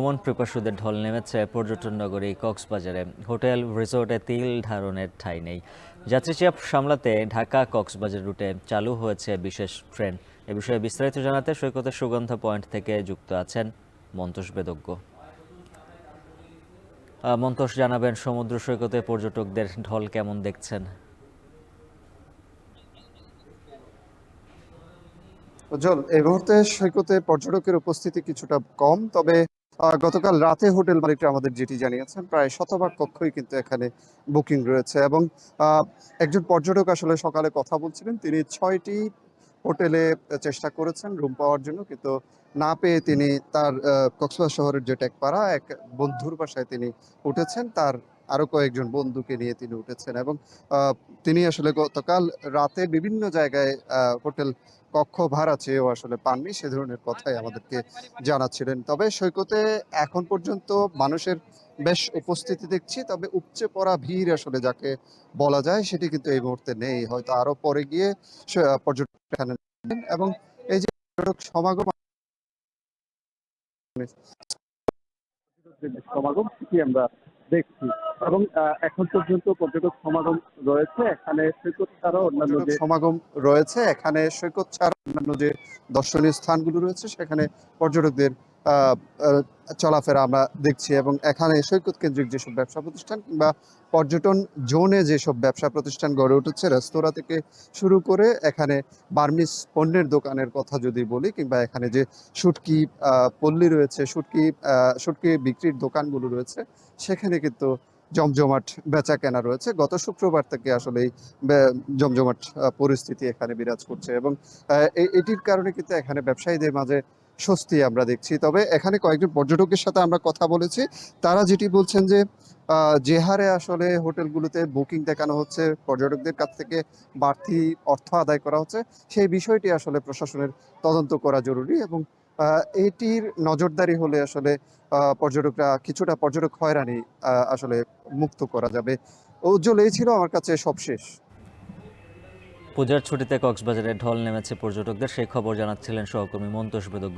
ভ্রমণ পিপাসুদের ঢল নেমেছে পর্যটন নগরী কক্সবাজারে। হোটেল রিসোর্টে তিল ধারণের ঠাঁই নেই। যাত্রীচাপ সামলাতে ঢাকা কক্সবাজার রুটে চালু হয়েছে বিশেষ ট্রেন। এ বিষয়ে বিস্তারিত জানাতে সৈকতের সুগন্ধা পয়েন্ট থেকে যুক্ত আছেন মন্তোষ বেদজ্ঞ। মন্তোষ, জানাবেন সমুদ্র সৈকতে পর্যটকদের ঢল কেমন দেখছেন? উজ্জ্বল, এই মুহূর্তে সৈকতে পর্যটকের উপস্থিতি কিছুটা কম, তবে গতকাল রাতে হোটেল মালিকরা আমাদের যেটি জানিয়েছেন, প্রায় শতভাগ কক্ষই কিন্তু এখানে বুকিং রয়েছে। এবং একজন পর্যটক আসলে সকালে কথা বলছিলেন, তিনি 6টি হোটেলে চেষ্টা করেছেন রুম পাওয়ার জন্য, কিন্তু না পেয়ে তিনি তার কক্সবাজার শহরের যে টেকপাড়া এক বন্ধুর বাসায় তিনি উঠেছেন। তার আরো কয়েকজন বন্ধুকে নিয়ে তিনি উঠেছেন এবং তিনি আসলে গতকাল রাতে বিভিন্ন জায়গায় হোটেল কক্ষ ভাড়া চেয়েও আসলে পাননি, সে ধরনের কথাই আমাদেরকে জানাচ্ছিলেন। তবে সৈকতে এখন পর্যন্ত মানুষের বেশ উপস্থিতি দেখছি, তবে উপচে পড়া ভিড় আসলে যাকে বলা যায় সেটি কিন্তু এই মুহূর্তে নেই। হয়তো আরো পরে গিয়ে পর্যটক এখানে নেবেন। এবং এই যে পর্যটক সমাগম সমাগম সেটি আমরা দেখছি। এবং এখন পর্যন্ত পর্যটক সমাগম রয়েছে এখানে সৈকত ছাড়াও অন্যান্য যে সমাগম রয়েছে এখানে সৈকত ছাড়া অন্যান্য যে দর্শনীয় স্থানগুলো রয়েছে সেখানে পর্যটকদের আহ, আহ, চলাফেরা আমরা দেখছি। এবং এখানে সৈকত কেন্দ্রিক যেসব ব্যবসা প্রতিষ্ঠান কিংবা পর্যটন জোনে যেসব ব্যবসা প্রতিষ্ঠান গড়ে উঠেছে, রেস্তোরাঁ থেকে শুরু করে এখানে বার্মিজ পণ্যের দোকানের কথা যদি বলি, কিংবা এখানে যে শুটকি পল্লী রয়েছে, শুটকি বিক্রির দোকানগুলো রয়েছে, সেখানে কিন্তু জমজমাট বেচা কেনা রয়েছে। গত শুক্রবার থেকে আসলে এই জমজমাট পরিস্থিতি এখানে বিরাজ করছে। এবং এটির কারণে কিন্তু এখানে ব্যবসায়ীদের মাঝে স্বস্তি আমরা দেখছি। তবে এখানে কয়েকজন পর্যটকের সাথে আমরা কথা বলেছি, তারা যেটি বলছেন যে যে হারে আসলে হোটেলগুলোতে বুকিং দেখানো হচ্ছে, পর্যটকদের কাছ থেকে বাড়তি অর্থ আদায় করা হচ্ছে, সেই বিষয়টি আসলে প্রশাসনের তদন্ত করা জরুরি। এবং এটির নজরদারি হলে আসলে পর্যটকরা কিছুটা পর্যটক হয়রানি আসলে মুক্ত করা যাবে। উজ্জ্বল, এই ছিল আমার কাছে সবশেষ। পূজার ছুটিতে কক্সবাজারে ঢল নেমেছে পর্যটকদের, সেই খবর জানাচ্ছিলেন সহকর্মী মন্তোষ বেদজ্ঞ।